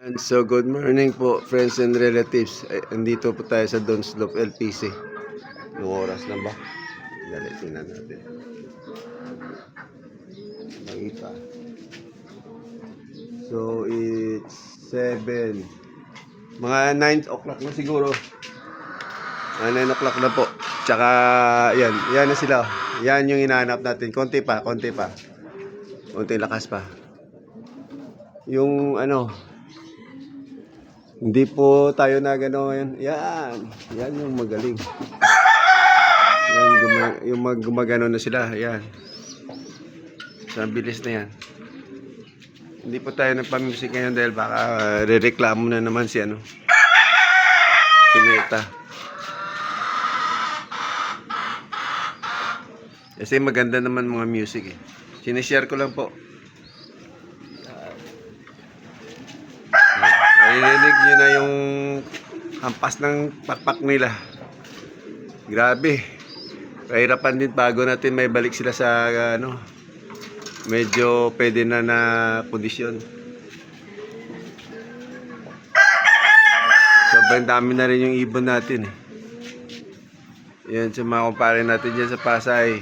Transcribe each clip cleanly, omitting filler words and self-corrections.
And so good morning po friends and relatives. Andito po tayo sa Don Slope LPC. Yung oras na ba? Dali, tingnan natin. Makita. So it's 7. Mga 9 o'clock na siguro. Mga 9 o'clock na po. Tsaka yan na sila. Yan yung hinahanap natin. Konti pa. Konti lakas pa. Yung hindi po tayo na gano'n. Yan yung magaling. Yan, yung gumagano na sila. Yan. Sa bilis na yan. Hindi po tayo nagpa-music ngayon dahil baka re-reklamo na naman si si Meta. Kasi maganda naman mga music eh. Sinishare ko lang po. Naririnig nyo na yung hampas ng pakpak nila. Grabe. Kahirapan din bago natin may balik sila sa medyo pwede na kondisyon. Sobrang dami na rin yung ibon natin eh. Yan, so makumpare natin dyan sa Pasay.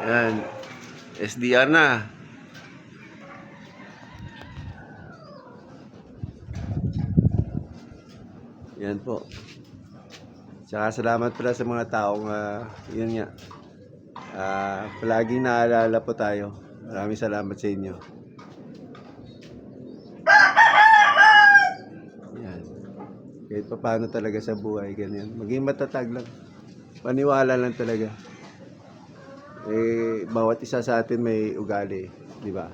Yan. SDR na. Yan po. Tsaka salamat pala sa mga taong yun nga. Palaging naalala po tayo. Maraming salamat sa inyo. Yan. Kahit pa paano talaga sa buhay, ganyan. Maging matatag lang. Paniwala lang talaga. Bawat isa sa atin may ugali, di ba?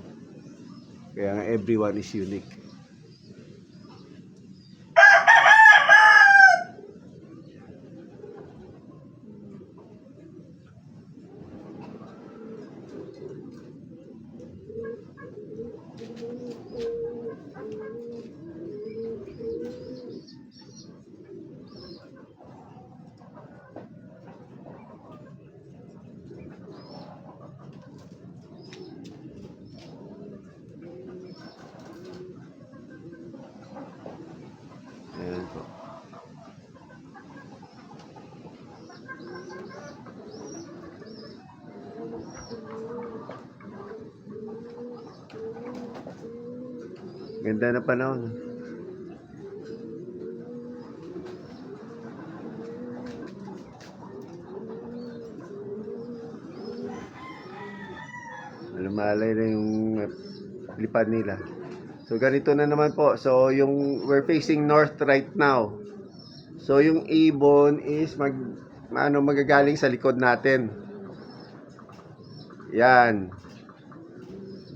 Kaya nga everyone is unique. Ayan po. Ganda na panahon. Lumalay na yung lipad nila. So ganito na naman po. So we're facing north right now. So yung ibon is magagaling sa likod natin. Yan.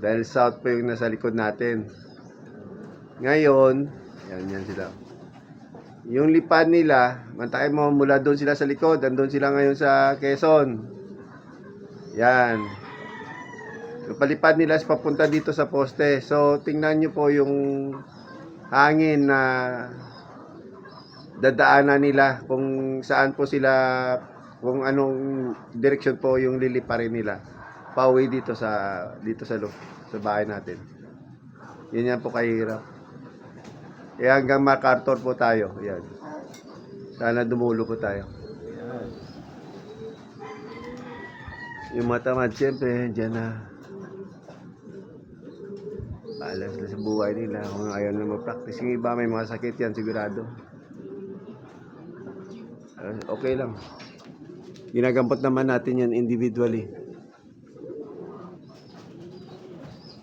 Dahil south po yung nasa likod natin. Ngayon, yan sila. Yung lipad nila, mantakin mo mula doon sila sa likod, andun sila ngayon sa Quezon. Yan. Yung palipad nila is papunta dito sa poste. So, tingnan nyo po yung hangin na dadaanan nila kung saan po sila, kung anong direksyon po yung liliparin nila. Pauwi dito sa bahay natin. Yan po kahirap. Kaya hanggang MacArthur po tayo. Yan. Sana dumulo po tayo. Yan. Yung matamad, siyempre, dyan na. Balas na sa buhay nila. Kung ayaw na mag-practice. Yung iba may mga sakit yan, sigurado. Okay lang. Ginagampot naman natin yan individually.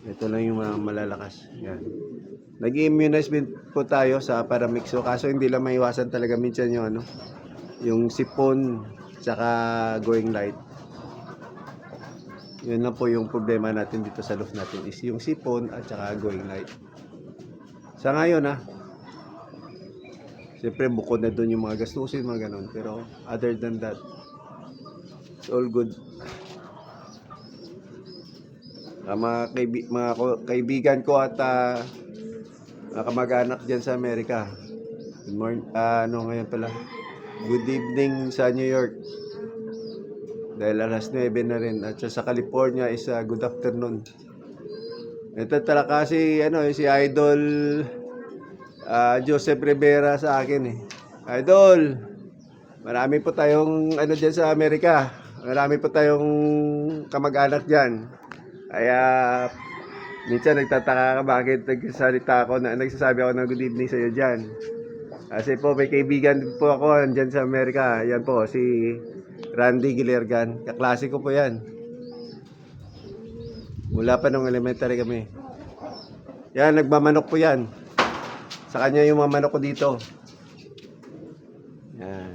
Ito lang yung mga malalakas. Yan. Nag-immunize po tayo sa paramixo. Kaso hindi lang maiwasan talaga minsan yung sipon tsaka going light. Yun lang po yung problema natin dito sa loft natin is yung sipon at tsaka going light. Sa ngayon siyempre bukod na doon yung mga gastusin, mga ganun. Pero other than that, it's all good. Mga kaibigan ko at kamag-anak dyan sa Amerika. Good morning. Ngayon pala. Good evening sa New York. Dahil alas 9 na rin. At sa California is good afternoon. Ito talaga si, si Idol Joseph Rivera sa akin eh. Idol, marami po tayong dyan sa Amerika. Marami po tayong kamag-anak dyan. Kaya minsan nagtataka ka bakit nagsasabi ako ng good evening sa iyo dyan. Kasi po may kaibigan po ako dyan sa Amerika. Yan po, si Randy Gilergan. Kaklase ko po yan. Mula pa nung elementary kami. Yan, nagmamanok po yan. Sa kanya yung mamanok ko dito. Yan.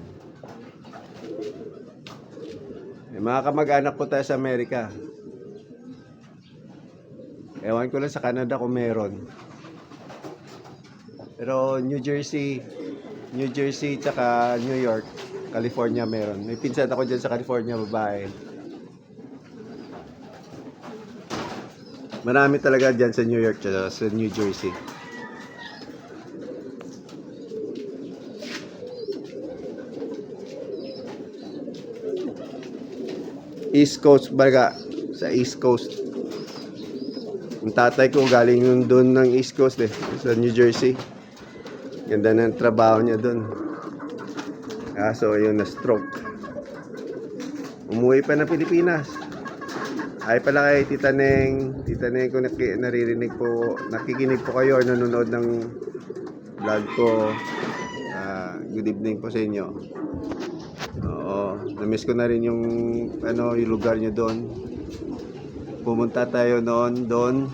May mga kamag-anak po tayo sa Amerika. Ewan ko lang sa Canada kung meron. Pero New Jersey tsaka New York, California meron. May pinsan ako dyan sa California, babae. Marami talaga dyan sa New York tsaka sa New Jersey. East Coast baga, sa East Coast. Yung tatay ko galing yung doon ng East Coast eh, sa New Jersey. Ganda ng trabaho niya doon. Kaso yung na-stroke. Umuwi pa ng Pilipinas. Ay pala kay Tita Neng. Tita Neng, kung naririnig po, nakikinig po kayo or nanonood ng vlog ko. Good evening po sa inyo. Oo, na-miss ko na rin yung yung lugar niyo doon. Pumunta tayo doon.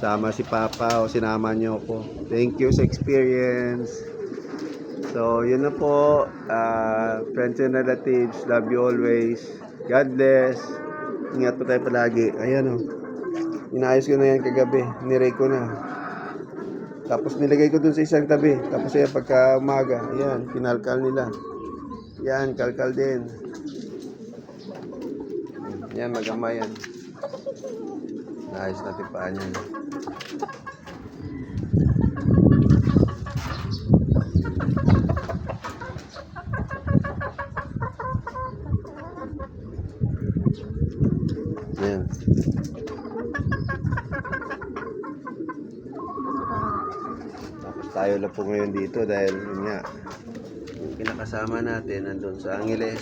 Sama si Papa o sinama niyo ako. Thank you sa experience. So, yun na po. Friends and relatives, love you always. God bless. Ingat po tayo palagi. Ayan o. Inayos ko na yan kagabi. Niray ko na. Tapos nilagay ko dun sa isang tabi. Tapos ayan, pagka umaga. Ayan, kinalkal nila. Yan, kalkal din. Yan, magama yan. Naayos natin paan yan. Yan. Tapos tayo lang po ngayon dito dahil yun nga, yung kinakasama natin nandun sa Angeles.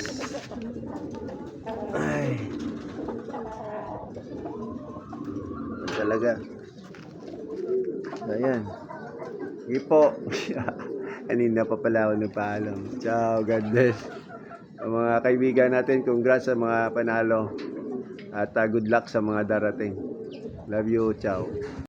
Ay, talaga. Ayan. Ipo. Kanina pa pala ako nagpaalam. Ciao, God bless. Ang mga kaibigan natin, congrats sa mga panalo. At good luck sa mga darating. Love you, ciao.